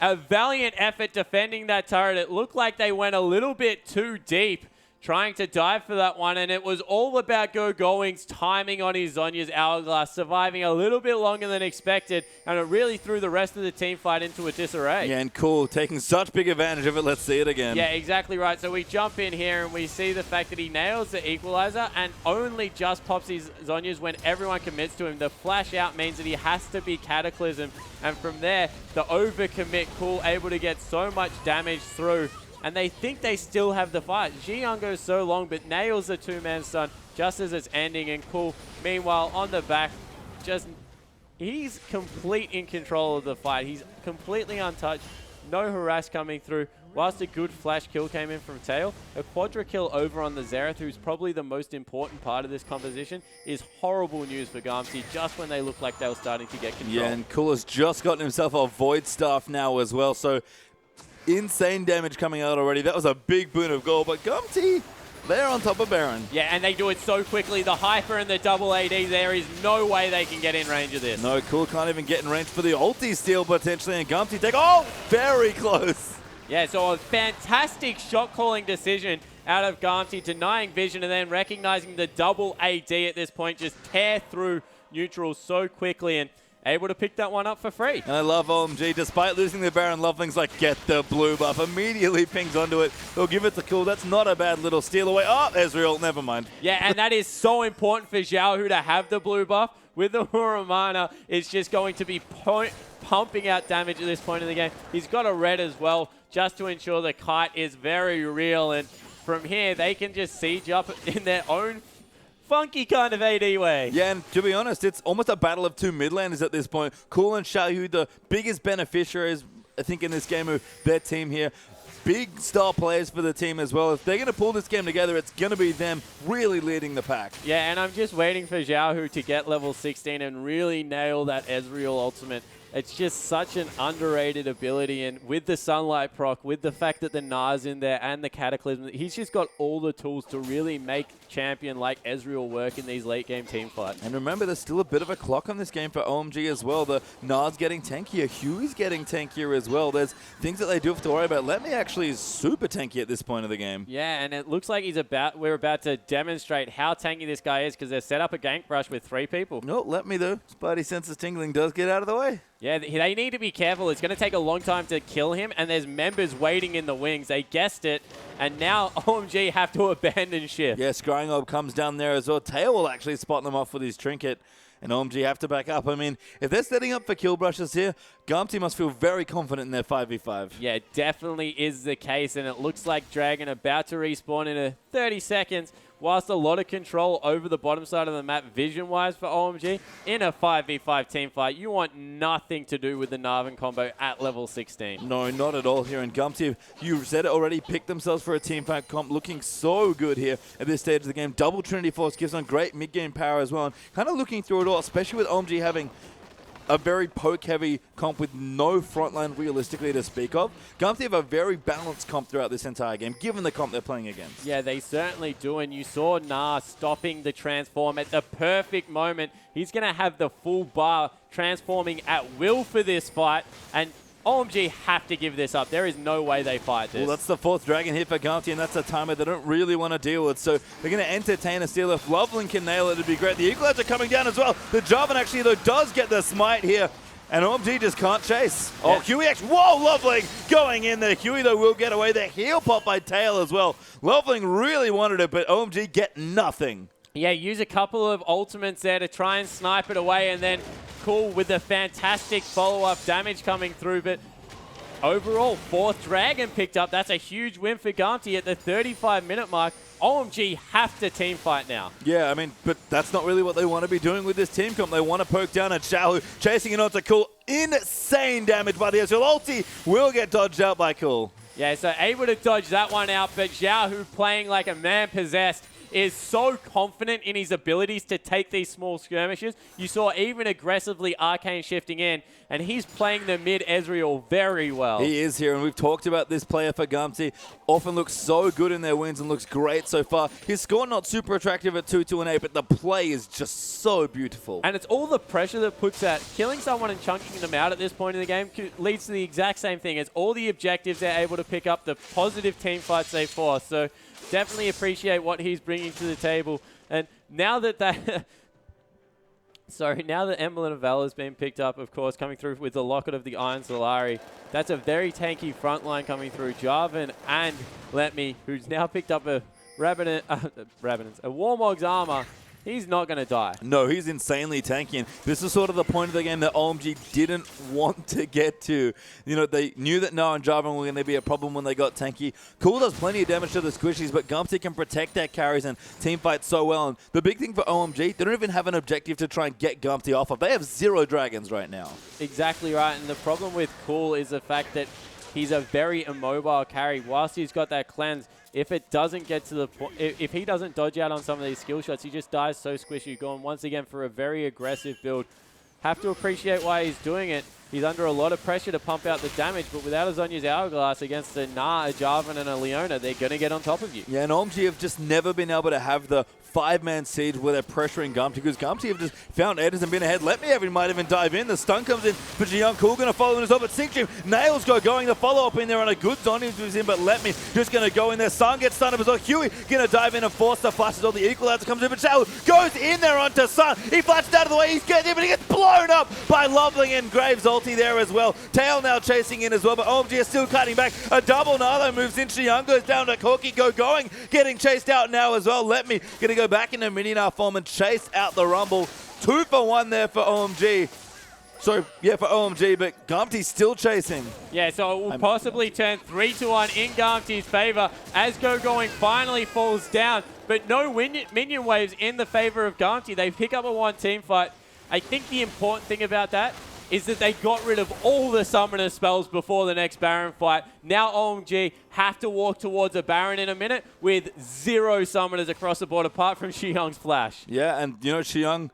A: A valiant effort defending that turret. It looked like they went a little bit too deep trying to dive for that one, and it was all about Go Going's timing on his Zhonya's Hourglass, surviving a little bit longer than expected, and it really threw the rest of the team fight into a disarray.
B: Yeah, and Cool taking such big advantage of it. Let's see it again.
A: Yeah, exactly right. So we jump in here and we see the fact that he nails the equalizer and only just pops his Zhonya's when everyone commits to him. The flash out means that he has to be Cataclysm, and from there, the overcommit Cool able to get so much damage through. And they think they still have the fight. Ji Young goes so long, but nails the 2-man stun just as it's ending. And Cool, meanwhile, on the back, he's complete in control of the fight. He's completely untouched. No harass coming through. Whilst a good flash kill came in from Tail, a Quadra kill over on the Xerath, who's probably the most important part of this composition, is horrible news for Gamtee just when they look like they were starting to get control.
B: Yeah, and Cool has just gotten himself a Void Staff now as well. So insane damage coming out already. That was a big boon of gold, but Gamtee, they're on top of Baron.
A: Yeah, and they do it so quickly. The Hyper and the double AD, there is no way they can get in range of this.
B: No, Cool can't even get in range for the ulti steal potentially, and Gamtee take, oh, very close.
A: Yeah, so a fantastic shot calling decision out of Gamtee, denying vision and then recognizing the double AD at this point, just tear through neutral so quickly and able to pick that one up for free.
B: And I love OMG. Despite losing the Baron, Loveling's like, get the blue buff. Immediately pings onto it. They'll give it to Cool. That's not a bad little steal away. Oh, Ezreal, never mind.
A: Yeah, and that is so important for Zhao to have the blue buff. With the Muramana, it's just going to be pumping out damage at this point in the game. He's got a red as well, just to ensure the kite is very real. And from here, they can just siege up in their own funky kind of AD way.
B: Yeah, and to be honest, it's almost a battle of two mid laners at this point. Cool and Xiaoyu, the biggest beneficiaries, I think, in this game of their team here. Big star players for the team as well. If they're going to pull this game together, it's going to be them really leading the pack.
A: Yeah, and I'm just waiting for Xiaohu to get level 16 and really nail that Ezreal ultimate. It's just such an underrated ability, and with the Sunlight proc, with the fact that the Na's in there and the Cataclysm, he's just got all the tools to really make champion like Ezreal work in these late game team fights.
B: And remember, there's still a bit of a clock on this game for OMG as well. The Na's getting tankier, Huey's getting tankier as well. There's things that they do have to worry about. Let Me actually is super tanky at this point of the game.
A: Yeah, and it looks like we're about to demonstrate how tanky this guy is because they've set up a gank rush with 3 people.
B: No, Let Me though. Spidey senses tingling does get out of the way.
A: Yeah, they need to be careful. It's going to take a long time to kill him, and there's members waiting in the wings. They guessed it, and now OMG have to abandon ship.
B: Yeah, Scrying Orb comes down there as well. Tail will actually spot them off with his trinket, and OMG have to back up. I mean, if they're setting up for kill brushes here, Gamtee must feel very confident in their 5v5.
A: Yeah, it definitely is the case, and it looks like Dragon about to respawn in 30 seconds. Whilst a lot of control over the bottom side of the map vision-wise for OMG, in a 5v5 team fight, you want nothing to do with the Narvan combo at level 16.
B: No, not at all here. And Gamtee, you said it already, picked themselves for a team fight comp, looking so good here at this stage of the game. Double Trinity Force gives them great mid-game power as well. And kind of looking through it all, especially with OMG having a very poke-heavy comp with no frontline realistically to speak of. Gamtee have a very balanced comp throughout this entire game, given the comp they're playing against.
A: Yeah, they certainly do, and you saw Na stopping the transform at the perfect moment. He's going to have the full bar transforming at will for this fight, and OMG have to give this up. There is no way they fight this.
B: Well, that's the 4th Dragon hit for Gamtee, and that's a timer they don't really want to deal with. So they're going to entertain a steal. If Loveland can nail it, it'd be great. The Equalizer coming down as well. The Jarvan actually, though, does get the smite here. And OMG just can't chase. Oh, Huey actually, whoa, Loveling going in there. Huey, though, will get away. The heel pop by Tail as well. Loveling really wanted it, but OMG get nothing.
A: Yeah, use a couple of ultimates there to try and snipe it away, and then Cool with the fantastic follow-up damage coming through, but overall, 4th Dragon picked up. That's a huge win for Gamtee at the 35-minute mark. OMG have to team fight now.
B: Yeah, I mean, but that's not really what they want to be doing with this team comp. They want to poke down at Xiao, chasing it onto Cool. Insane damage by the Ezreal ulti will get dodged out by Cool.
A: Yeah, so able to dodge that one out, but Xiao, who playing like a man possessed, is so confident in his abilities to take these small skirmishes. You saw even aggressively Arcane shifting in, and he's playing the mid Ezreal very well.
B: He is here, and we've talked about this player for Gamtee. Often looks so good in their wins and looks great so far. His score not super attractive at 2-2-8, but the play is just so beautiful.
A: And it's all the pressure that puts out. Killing someone and chunking them out at this point in the game leads to the exact same thing. It's all the objectives they're able to pick up, the positive team fights they force. So definitely appreciate what he's bringing to the table. And now that now that Emblem of Valor has been picked up, of course, coming through with the Locket of the Iron Solari, that's a very tanky front line coming through. Jarvan and Let Me, who's now picked up a Warmog's armor. He's not going to die. No,
B: he's insanely tanky, and this is sort of the point of the game that OMG didn't want to get to. You know, they knew that Na and Jarvan were going to be a problem when they got tanky. Cool does plenty of damage to the squishies, but Gamtee can protect their carries and team fight so well. And the big thing for OMG, they don't even have an objective to try and get Gamtee off of. They have 0 dragons right now.
A: Exactly right, and the problem with Cool is the fact that he's a very immobile carry. Whilst he's got that cleanse, if it doesn't get to the point, if he doesn't dodge out on some of these skill shots, he just dies so squishy. Going once again for a very aggressive build. Have to appreciate why he's doing it. He's under a lot of pressure to pump out the damage, but without a Zhonya's Hourglass against a Na, a Jarvan, and a Leona, they're going to get on top of you.
B: Yeah, and OMG have just never been able to have the 5-man siege where they're pressuring Gamtee, because Gamtee have just found Edison been ahead. Let Me might even dive in. The stun comes in for Jiyoung. Cool going to follow in as well, but Singstream Nails going to follow up in there on a good Zhonya's was in, but Let Me just going to go in there. Sun gets stunned up as well. Huey going to dive in and force the flash as well. The Equalizer comes in, but Shao goes in there onto Sun. He flashes out of the way. He's getting in, but he gets blown up by Loveling and Graves ulti there as well. Tail now chasing in as well, but OMG is still cutting back. A double Nalo moves in. Jiyoung goes down to Corki, going, getting chased out now as well. Let Me going to go back into mini-nar form and chase out the Rumble. 2 for 1 there for OMG. So, yeah, for OMG, but Gamtee's still chasing.
A: Yeah, so it will possibly turn 3-1 in Gamtee's favor as going finally falls down. But no minion waves in the favor of Gamtee. They pick up a 1-team fight. I think the important thing about that is that they got rid of all the summoner spells before the next Baron fight. Now OMG have to walk towards a Baron in a minute with 0 summoners across the board apart from Xiyoung's flash.
B: Yeah, and you know, Xiyoung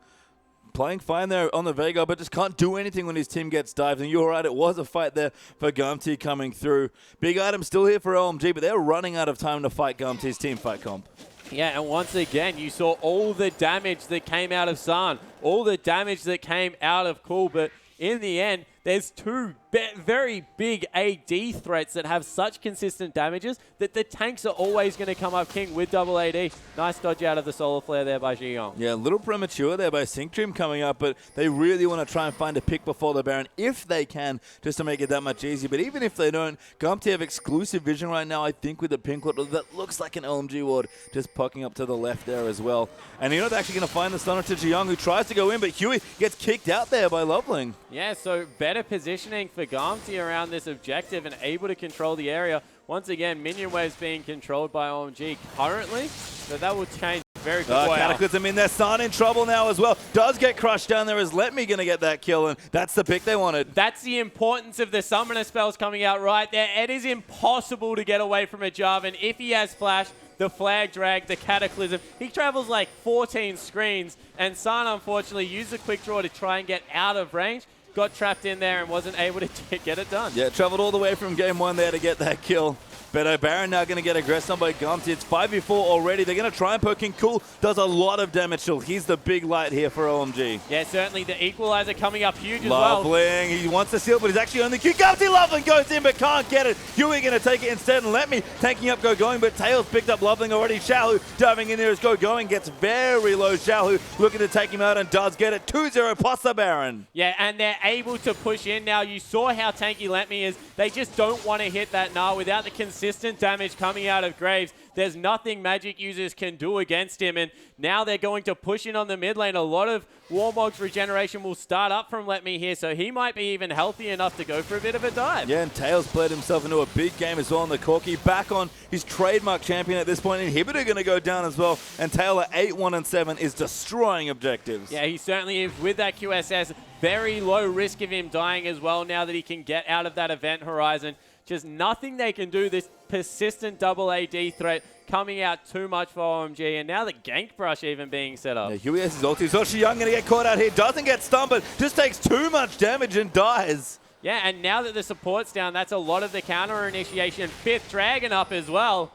B: playing fine there on the Vega, but just can't do anything when his team gets dived. And you're right, it was a fight there for Gamtee coming through. Big Item still here for OMG, but they're running out of time to fight Gamtee's team fight comp.
A: Yeah, and once again, you saw all the damage that came out of San, all the damage that came out of Cool, but in the end, there's two very big AD threats that have such consistent damages that the tanks are always going to come up king with double AD. Nice dodge out of the solar flare there by Ziyong.
B: Yeah, a little premature there by Synctrim coming up, but they really want to try and find a pick before the Baron if they can, just to make it that much easier. But even if they don't, Gamtee have exclusive vision right now, I think, with the pink ward that looks like an OMG ward just poking up to the left there as well. And you know they're actually going to find the stunner to Ziyong, who tries to go in, but Huey gets kicked out there by Loveling.
A: Yeah, so better positioning for Gamtee around this objective and able to control the area. Once again, minion waves being controlled by OMG currently, so that will change very quickly.
B: Cataclysm in there. San in trouble now as well. Does get crushed down there. Is Let Me going to get that kill, and that's the pick they wanted.
A: That's the importance of the summoner spells coming out right there. It is impossible to get away from a Jarvan if he has flash. The flag drag, the cataclysm. He travels like 14 screens, and San unfortunately used the quick draw to try and get out of range. Got trapped in there and wasn't able to get it done.
B: Yeah, traveled all the way from game one there to get that kill. But Baron now going to get aggressed on by Gamtee. It's 5v4 already. They're going to try and poke in. Cool does a lot of damage still. He's the big light here for OMG.
A: Yeah, certainly the equalizer coming up huge as well.
B: Loveling, he wants to steal, but he's actually on the queue. Gamtee Loveling goes in, but can't get it. Huey going to take it instead and Let Me tanking up Go Going, but Tails picked up Loveling already. Xiaohu diving in there as Go Going gets very low. Xiaohu looking to take him out and does get it. 2-0 plus the Baron.
A: Yeah, and they're able to push in now. You saw how tanky Let Me is. They just don't want to hit that Gnar without the consistent damage coming out of Graves. There's nothing Magic users can do against him, and now they're going to push in on the mid lane. A lot of Warmog's regeneration will start up from Let Me here, so he might be even healthy enough to go for a bit of a dive.
B: Yeah, and Tails played himself into a big game as well on the Corki. Back on his trademark champion at this point. Inhibitor going to go down as well, and Taylor 8-1-7 is destroying objectives.
A: Yeah, he certainly is with that QSS. Very low risk of him dying as well now that he can get out of that event horizon. Just nothing they can do. This persistent double AD threat coming out too much for OMG, and now the gank brush even being set up.
B: Yeah, Huey has his ulti. So Ziyong going to get caught out here. Doesn't get stunned, but just takes too much damage and dies.
A: Yeah, and now that the support's down, that's a lot of the counter initiation. 5th Dragon up as well.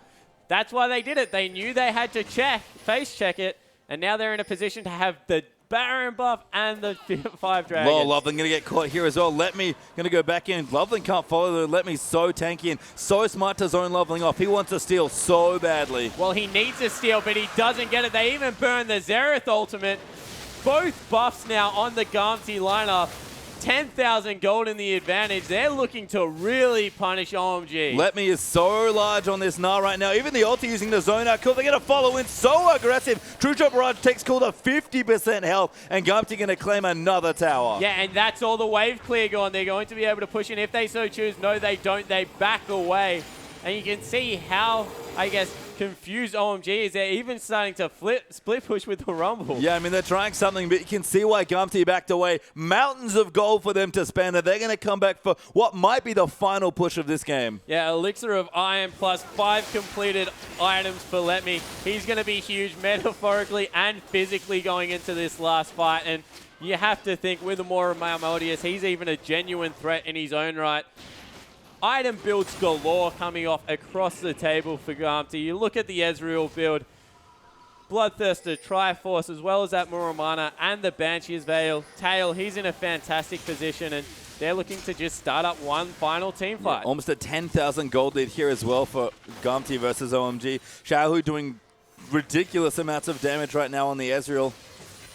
A: That's why they did it. They knew they had to face check it, and now they're in a position to have the Baron buff and the 5 dragons.
B: Well, Loveling going to get caught here as well. Let Me going to go back in. Loveling can't follow. Let Me so tanky and so smart to zone Loveling off. He wants to steal so badly.
A: Well, he needs to steal, but he doesn't get it. They even burn the Xerath ultimate. Both buffs now on the Gamtee lineup. 10,000 gold in the advantage. They're looking to really punish OMG.
B: Let Me is so large on this Gnar right now. Even the ulti using the zone out. Cool, they're going to follow in so aggressive. True Drop Barrage takes Cool to 50% health, and Gamtee going to claim another tower.
A: Yeah, and that's all the wave clear gone. They're going to be able to push in if they so choose. No, they don't. They back away. And you can see how, I guess, confused OMG is. They're even starting to split push with the Rumble.
B: Yeah, I mean, they're trying something, but you can see why Gamtee backed away. Mountains of gold for them to spend, and they're going to come back for what might be the final push of this game.
A: Yeah, Elixir of Iron plus 5 completed items for Let Me. He's going to be huge metaphorically and physically going into this last fight, and you have to think with the more Marmodius, he's even a genuine threat in his own right. Item builds galore coming off across the table for Gamtee. You look at the Ezreal build, Bloodthirster, Triforce, as well as that Muramana and the Banshee's Veil. Tail, he's in a fantastic position, and they're looking to just start up one final team fight.
B: Yeah, almost a 10,000 gold lead here as well for Gamtee versus OMG. Xiaohu doing ridiculous amounts of damage right now on the Ezreal.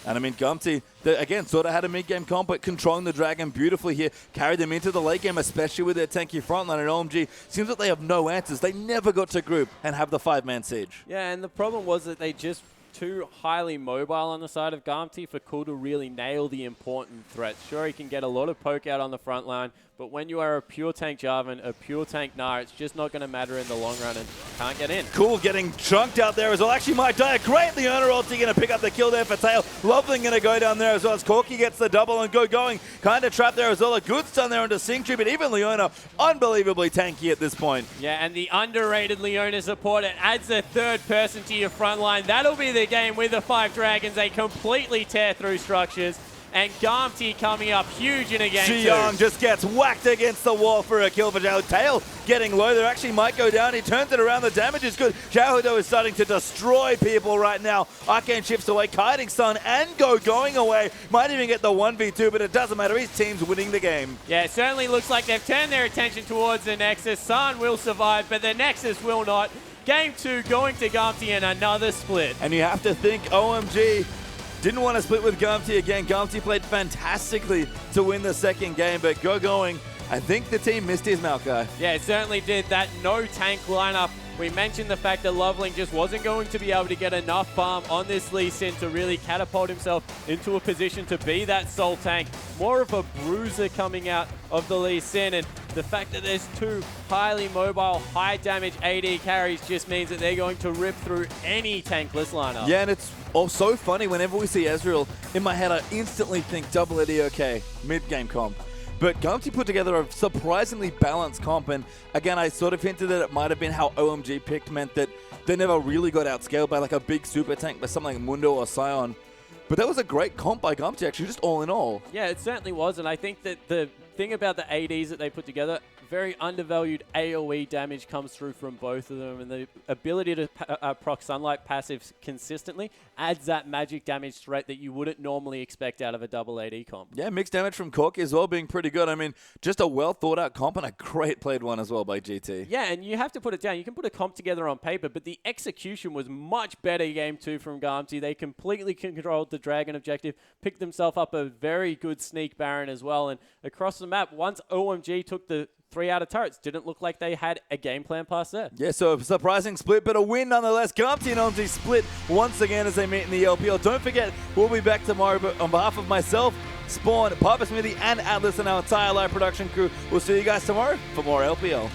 B: And I mean, Gamtee, again, sort of had a mid-game comp, but controlling the Dragon beautifully here. Carried them into the late game, especially with their tanky frontline. And OMG, seems like they have no answers. They never got to group and have the 5-man siege.
A: Yeah, and the problem was that they just too highly mobile on the side of Gamtee for Cool to really nail the important threats. Sure, he can get a lot of poke out on the front line, but when you are a pure tank Jarvan, a pure tank Gnar, it's just not going to matter in the long run and can't get in.
B: Cool getting chunked out there as well. Actually might die. Great Leona ulti going to pick up the kill there for Tail. Loveling going to go down there as well as Corki gets the double and Go Going. Kind of trapped there as well. A good stun there into Synctrim, but even Leona unbelievably tanky at this point.
A: Yeah, and the underrated Leona support, it adds a third person to your front line. That'll be the game with the 5 dragons. They completely tear through structures. And Gamtee coming up huge in a game
B: Xiong just gets whacked against the wall for a kill for Zhao. Tail getting low there, actually might go down. He turns it around, the damage is good. Zhao is starting to destroy people right now. Arcane shifts away, kiting Sun and Go going away. Might even get the 1v2, but it doesn't matter. His team's winning the game.
A: Yeah, it certainly looks like they've turned their attention towards the Nexus. Sun will survive, but the Nexus will not. Game 2 going to Gamtee and another split.
B: And you have to think OMG didn't want to split with Gamtee again. Gamtee played fantastically to win the second game, but going. I think the team missed his mount guy.
A: Yeah, it certainly did. That no tank lineup. We mentioned the fact that Loveling just wasn't going to be able to get enough farm on this Lee Sin to really catapult himself into a position to be that soul tank. More of a bruiser coming out of the Lee Sin, and the fact that there's two highly mobile, high damage AD carries just means that they're going to rip through any tankless lineup.
B: Yeah, and it's so funny whenever we see Ezreal, in my head I instantly think double Eddie okay, mid-game comp. But Gamtee put together a surprisingly balanced comp, and again, I sort of hinted that it might have been how OMG picked meant that they never really got outscaled by like a big super tank by something like Mundo or Sion. But that was a great comp by Gamtee, actually, just all in all.
A: Yeah, it certainly was, and I think that the thing about the ADs that they put together, very undervalued AoE damage comes through from both of them, and the ability to proc Sunlight passives consistently adds that magic damage threat that you wouldn't normally expect out of a double AD comp.
B: Yeah, mixed damage from Corki as well being pretty good. I mean, just a well thought out comp and a great played one as well by GT.
A: Yeah, and you have to put it down. You can put a comp together on paper, but the execution was much better game 2 from Gamtee. They completely controlled the Dragon objective, picked themselves up a very good sneak Baron as well, and across the map, once OMG took the 3 out of turrets, didn't look like they had a game plan past there.
B: Yeah, so a surprising split, but a win nonetheless. Gamtee and OMG split once again as they meet in the LPL. Don't forget, we'll be back tomorrow, but on behalf of myself, Spawn, Papa Smithy, and Atlas and our entire live production crew, we'll see you guys tomorrow for more LPL.